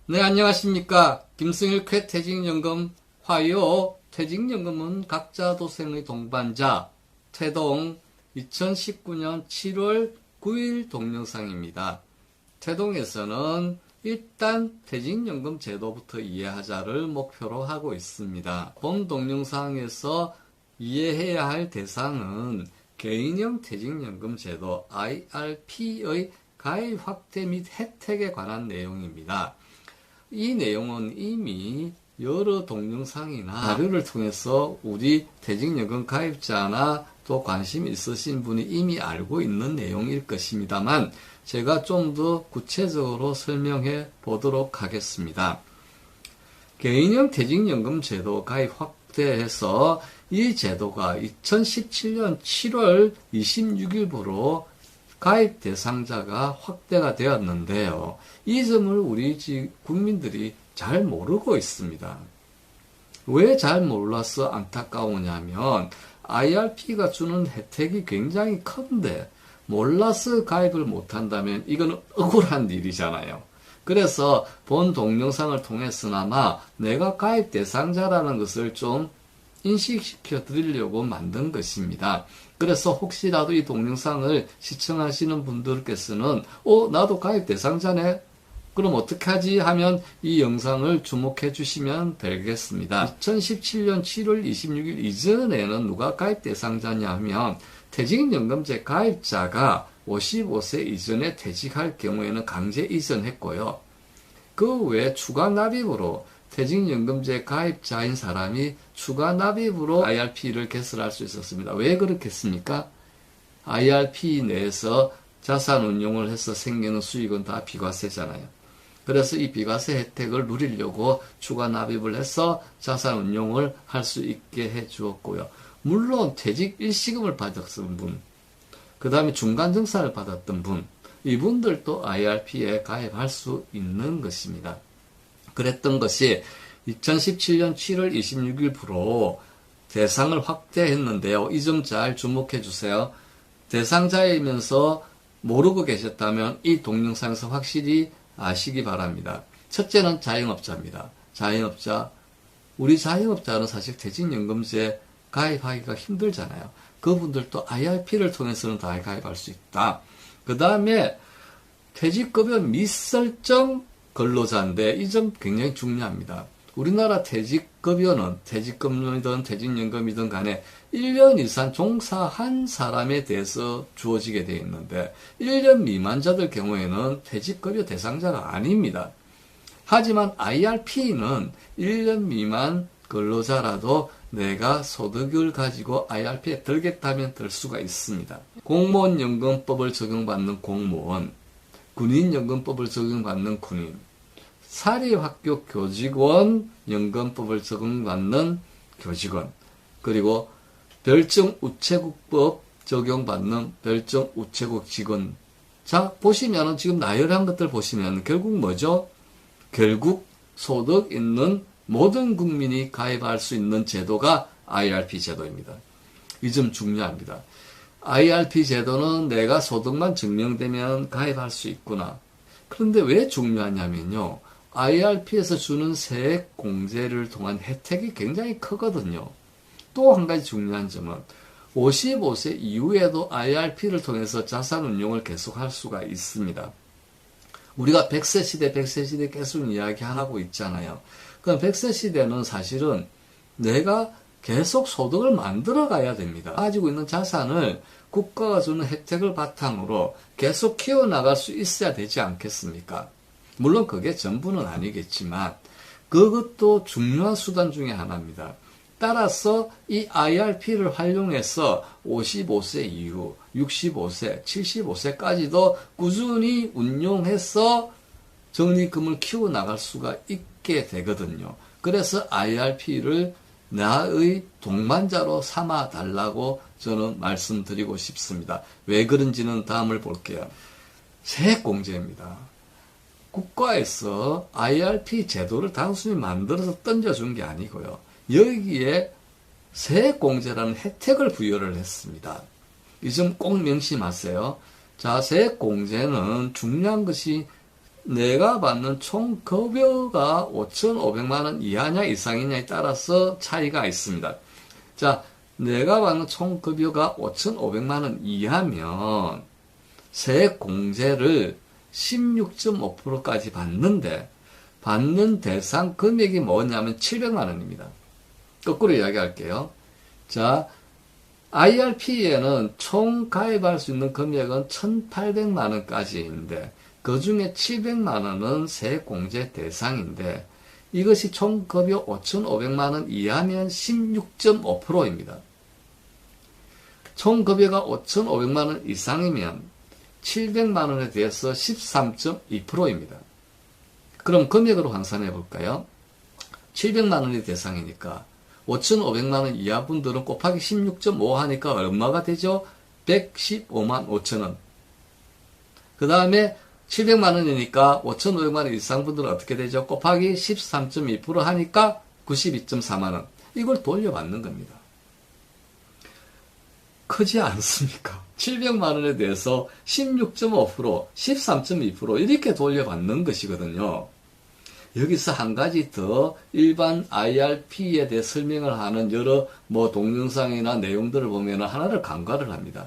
네, 안녕하십니까. 김승일쾌 퇴직연금 화요. 퇴직연금은 각자 도생의 동반자 태동 2019년 7월 9일 동영상입니다. 태동에서는 일단 퇴직연금 제도부터 이해하자를 목표로 하고 있습니다. 본 동영상에서 이해해야 할 대상은 개인형 퇴직연금 제도 IRP의 가입 확대 및 혜택에 관한 내용입니다. 이 내용은 이미 여러 동영상이나 자료를 통해서 우리 퇴직연금 가입자나 또 관심 있으신 분이 이미 알고 있는 내용일 것입니다만 제가 좀 더 구체적으로 설명해 보도록 하겠습니다. 개인형 퇴직연금 제도 가입 확대해서 이 제도가 2017년 7월 26일부로 가입 대상자가 확대가 되었는데요. 이 점을 우리 국민들이 잘 모르고 있습니다. 왜 잘 몰라서 안타까우냐면 IRP가 주는 혜택이 굉장히 큰데 몰라서 가입을 못한다면 이건 억울한 일이잖아요. 그래서 본 동영상을 통해서나마 내가 가입 대상자라는 것을 좀 인식시켜 드리려고 만든 것입니다. 그래서 혹시라도 이 동영상을 시청하시는 분들께서는 나도 가입 대상자네? 그럼 어떻게 하지? 하면 이 영상을 주목해 주시면 되겠습니다. 2017년 7월 26일 이전에는 누가 가입 대상자냐 하면 퇴직연금제 가입자가 55세 이전에 퇴직할 경우에는 강제 이전했고요. 그 외에 추가 납입으로 퇴직연금제 가입자인 사람이 추가 납입으로 IRP를 개설할 수 있었습니다. 왜 그렇겠습니까? IRP 내에서 자산 운용을 해서 생기는 수익은 다 비과세잖아요. 그래서 이 비과세 혜택을 누리려고 추가 납입을 해서 자산 운용을 할 수 있게 해 주었고요. 물론 퇴직 일시금을 받았던 분, 그 다음에 중간증산을 받았던 분, 이분들도 IRP에 가입할 수 있는 것입니다. 그랬던 것이 2017년 7월 26일부로 대상을 확대했는데요. 이 점 잘 주목해 주세요. 대상자이면서 모르고 계셨다면 이 동영상에서 확실히 아시기 바랍니다. 첫째는 자영업자입니다. 자영업자. 우리 자영업자는 사실 퇴직연금제 가입하기가 힘들잖아요. 그분들도 IRP를 통해서는 다 가입할 수 있다. 그 다음에 퇴직급여 미설정 근로자인데 이 점 굉장히 중요합니다. 우리나라 퇴직급여는 퇴직금이든 퇴직연금이든 간에 1년 이상 종사한 사람에 대해서 주어지게 되어 있는데 1년 미만자들 경우에는 퇴직급여 대상자가 아닙니다. 하지만 IRP는 1년 미만 근로자라도 내가 소득을 가지고 IRP에 들겠다면 들 수가 있습니다. 공무원연금법을 적용받는 공무원, 군인연금법을 적용받는 군인, 사립학교 교직원 연금법을 적용받는 교직원, 그리고 별정우체국법 적용받는 별정우체국 직원. 자, 보시면은 지금 나열한 것들 보시면 결국 뭐죠? 결국 소득 있는 모든 국민이 가입할 수 있는 제도가 IRP 제도입니다. 이 점 중요합니다. IRP 제도는 내가 소득만 증명되면 가입할 수 있구나. 그런데 왜 중요하냐면요. IRP에서 주는 세액 공제를 통한 혜택이 굉장히 크거든요. 또 한 가지 중요한 점은 55세 이후에도 IRP를 통해서 자산 운용을 계속할 수가 있습니다. 우리가 100세 시대, 100세 시대 계속 이야기하고 있잖아요. 그럼 100세 시대는 사실은 내가 계속 소득을 만들어 가야 됩니다. 가지고 있는 자산을 국가가 주는 혜택을 바탕으로 계속 키워나갈 수 있어야 되지 않겠습니까? 물론 그게 전부는 아니겠지만 그것도 중요한 수단 중에 하나입니다. 따라서 이 IRP를 활용해서 55세 이후 65세, 75세까지도 꾸준히 운용해서 적립금을 키워나갈 수가 있게 되거든요. 그래서 IRP를 나의 동반자로 삼아 달라고 저는 말씀드리고 싶습니다. 왜 그런지는 다음을 볼게요. 세액공제입니다. 국가에서 IRP 제도를 단순히 만들어서 던져준 게 아니고요. 여기에 세액공제라는 혜택을 부여를 했습니다. 이 점 꼭 명심하세요. 자, 세액공제는 중요한 것이 내가 받는 총 급여가 5,500만 원 이하냐 이상이냐에 따라서 차이가 있습니다. 자, 내가 받는 총 급여가 5,500만 원 이하면 세액공제를 16.5%까지 받는데 받는 대상 금액이 뭐냐면 700만 원입니다. 거꾸로 이야기할게요. 자, IRP에는 총 가입할 수 있는 금액은 1,800만 원까지인데 그 중에 700만 원은 세액공제 대상인데 이것이 총 급여 5,500만 원 이하면 16.5%입니다. 총 급여가 5,500만 원 이상이면 700만 원에 대해서 13.2%입니다. 그럼 금액으로 환산해 볼까요? 700만 원이 대상이니까 5,500만 원 이하 분들은 곱하기 16.5 하니까 얼마가 되죠? 115만 5천 원. 그 다음에 700만 원이니까 5,500만 원 이상 분들은 어떻게 되죠? 곱하기 13.2% 하니까 92.4만 원. 이걸 돌려받는 겁니다. 크지 않습니까? 700만 원에 대해서 16.5%, 13.2% 이렇게 돌려받는 것이거든요. 여기서 한 가지 더 일반 IRP에 대해 설명을 하는 여러 동영상이나 내용들을 보면 하나를 간과를 합니다.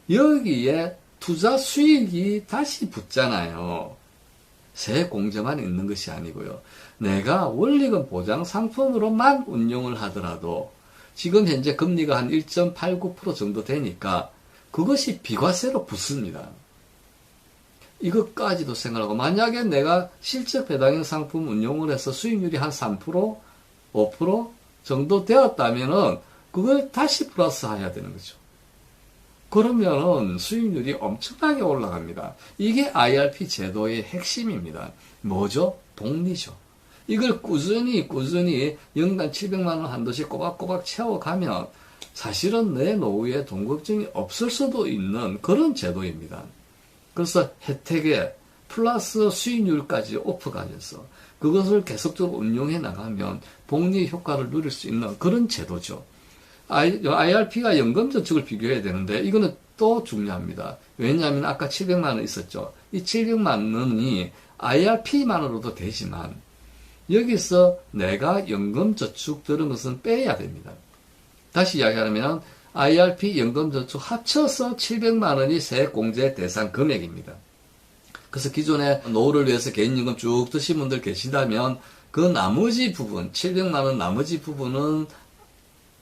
여기에 투자 수익이 다시 붙잖아요. 세액공제만 있는 것이 아니고요. 내가 원리금 보장 상품으로만 운용을 하더라도 지금 현재 금리가 한 1.89% 정도 되니까 그것이 비과세로 붙습니다. 이것까지도 생각하고 만약에 내가 실적 배당형 상품 운용을 해서 수익률이 한 3%, 5% 정도 되었다면은 그걸 다시 플러스 해야 되는 거죠. 그러면은 수익률이 엄청나게 올라갑니다. 이게 IRP 제도의 핵심입니다. 뭐죠? 복리죠. 이걸 꾸준히 연간 700만 원 한도씩 꼬박꼬박 채워가면 사실은 내 노후에 돈 걱정이 없을 수도 있는 그런 제도입니다. 그래서 혜택에 플러스 수익률까지 오프가져서 그것을 계속적으로 운용해 나가면 복리 효과를 누릴 수 있는 그런 제도죠. IRP가 연금저축을 비교해야 되는데 이거는 또 중요합니다. 왜냐하면 아까 700만 원 있었죠. 이 700만 원이 IRP만으로도 되지만 여기서 내가 연금저축 들은 것은 빼야 됩니다. 다시 이야기하면 IRP 연금저축 합쳐서 700만 원이 세액공제 대상 금액입니다. 그래서 기존에 노후를 위해서 개인연금 쭉 드신 분들 계시다면 그 나머지 부분, 700만 원 나머지 부분은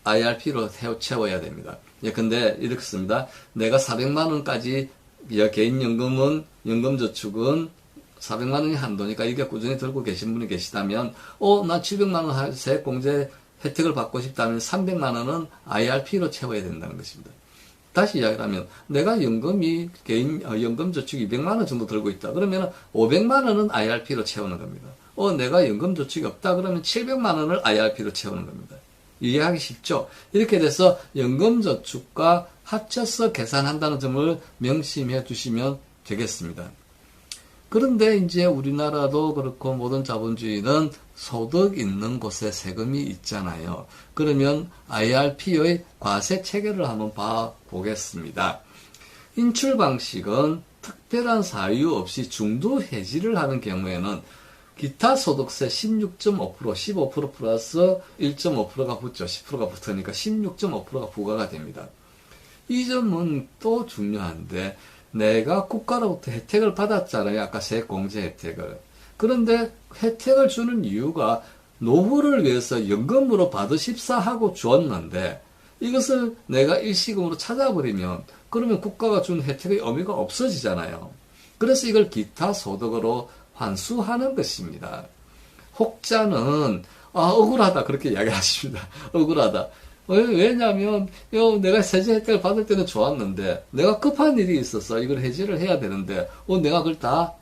IRP로 채워야 됩니다. 근데 이렇게 씁니다. 내가 400만 원까지 개인연금은, 연금저축은 400만 원이 한도니까 이게 꾸준히 들고 계신 분이 계시다면, 나 700만 원 세액공제 혜택을 받고 싶다면 300만 원은 IRP로 채워야 된다는 것입니다. 다시 이야기하면, 내가 연금저축 200만 원 정도 들고 있다. 그러면 500만 원은 IRP로 채우는 겁니다. 내가 연금저축이 없다. 그러면 700만 원을 IRP로 채우는 겁니다. 이해하기 쉽죠? 이렇게 돼서 연금저축과 합쳐서 계산한다는 점을 명심해 두시면 되겠습니다. 그런데 이제 우리나라도 그렇고 모든 자본주의는 소득 있는 곳에 세금이 있잖아요. 그러면 IRP의 과세 체계를 한번 봐보겠습니다. 인출 방식은 특별한 사유 없이 중도 해지를 하는 경우에는 기타 소득세 16.5%, 15% 플러스 1.5%가 붙죠. 10%가 붙으니까 16.5%가 부과가 됩니다. 이 점은 또 중요한데 내가 국가로부터 혜택을 받았잖아요. 아까 세액공제 혜택을. 그런데 혜택을 주는 이유가 노후를 위해서 연금으로 받으십사 하고 주었는데 이것을 내가 일시금으로 찾아버리면 그러면 국가가 준 혜택의 의미가 없어지잖아요. 그래서 이걸 기타 소득으로 환수하는 것입니다. 혹자는 억울하다 그렇게 이야기하십니다. 억울하다. 왜냐하면 내가 세제 혜택을 받을 때는 좋았는데 내가 급한 일이 있어서 이걸 해지를 해야 되는데 내가 그걸 다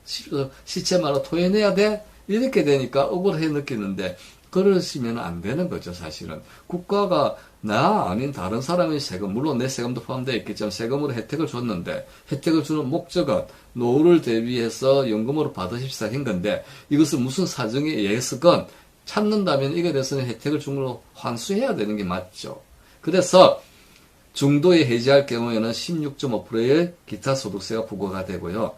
시체말로 토해내야 돼? 이렇게 되니까 억울해 느끼는데 그러시면 안 되는 거죠. 사실은 국가가 나 아닌 다른 사람의 세금, 물론 내 세금도 포함되어 있겠지만 세금으로 혜택을 줬는데 혜택을 주는 목적은 노후를 대비해서 연금으로 받으십사 한 건데 이것을 무슨 사정에 의해서건 찾는다면 이게 대해서는 혜택을 준 걸로 환수해야 되는 게 맞죠. 그래서 중도에 해지할 경우에는 16.5%의 기타 소득세가 부과가 되고요.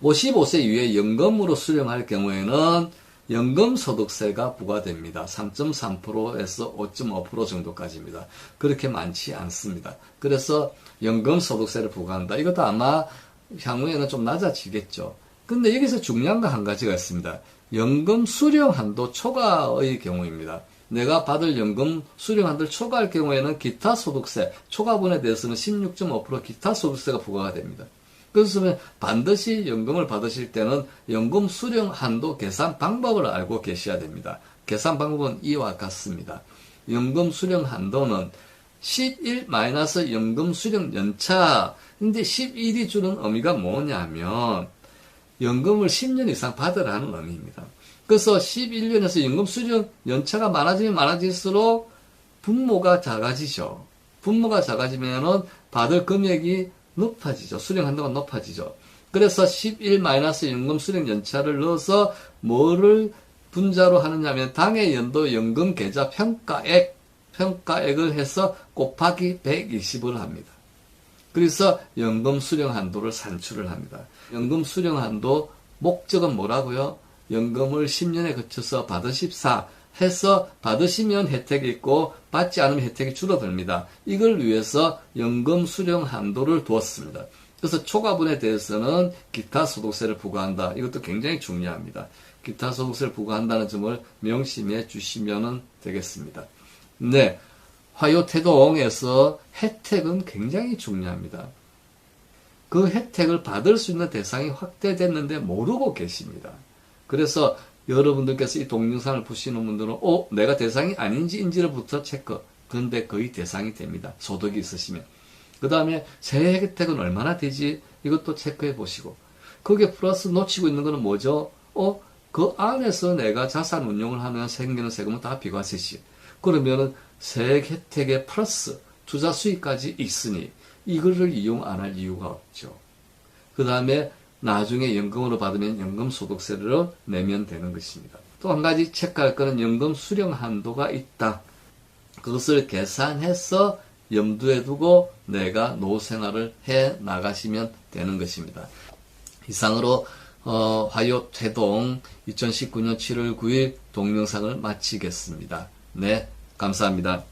55세 이후에 연금으로 수령할 경우에는 연금소득세가 부과됩니다. 3.3%에서 5.5% 정도까지입니다. 그렇게 많지 않습니다. 그래서 연금소득세를 부과한다. 이것도 아마 향후에는 좀 낮아지겠죠. 근데 여기서 중요한 거 한 가지가 있습니다. 연금 수령 한도 초과의 경우입니다. 내가 받을 연금 수령 한도를 초과할 경우에는 기타 소득세, 초과분에 대해서는 16.5% 기타 소득세가 부과가 됩니다. 그래서 반드시 연금을 받으실 때는 연금 수령 한도 계산 방법을 알고 계셔야 됩니다. 계산 방법은 이와 같습니다. 연금 수령 한도는 11 마이너스 연금 수령 연차. 근데 11이 주는 의미가 뭐냐면 연금을 10년 이상 받으라는 의미입니다. 그래서 11년에서 연금 수령 연차가 많아지면 많아질수록 분모가 작아지죠. 분모가 작아지면은 받을 금액이 높아지죠. 수령 한도가 높아지죠. 그래서 11 마이너스 연금 수령 연차를 넣어서 뭐를 분자로 하느냐면 당해 연도 연금 계좌 평가액을 해서 곱하기 120을 합니다. 그래서 연금 수령 한도를 산출을 합니다. 연금 수령 한도 목적은 뭐라고요? 연금을 10년에 거쳐서 받으십사 해서 받으시면 혜택이 있고 받지 않으면 혜택이 줄어듭니다. 이걸 위해서 연금 수령 한도를 두었습니다. 그래서 초과분에 대해서는 기타 소득세를 부과한다. 이것도 굉장히 중요합니다. 기타 소득세를 부과한다는 점을 명심해 주시면 되겠습니다. 네, 화요태동에서 혜택은 굉장히 중요합니다. 그 혜택을 받을 수 있는 대상이 확대됐는데 모르고 계십니다. 그래서 여러분들께서 이 동영상을 보시는 분들은 내가 대상이 아닌지인지를부터 체크. 그런데 거의 대상이 됩니다. 소득이 있으시면. 그 다음에 세액 혜택은 얼마나 되지? 이것도 체크해 보시고. 거기에 플러스 놓치고 있는 거는 뭐죠? 그 안에서 내가 자산 운용을 하면 생기는 세금은 다 비과세시. 그러면은 세액 혜택에 플러스 투자 수익까지 있으니 이거를 이용 안 할 이유가 없죠. 그 다음에 나중에 연금으로 받으면 연금소득세를 내면 되는 것입니다. 또 한 가지 체크할 거는 연금 수령 한도가 있다. 그것을 계산해서 염두에 두고 내가 노후 생활을 해 나가시면 되는 것입니다. 이상으로 화요태동 2019년 7월 9일 동영상을 마치겠습니다. 네, 감사합니다.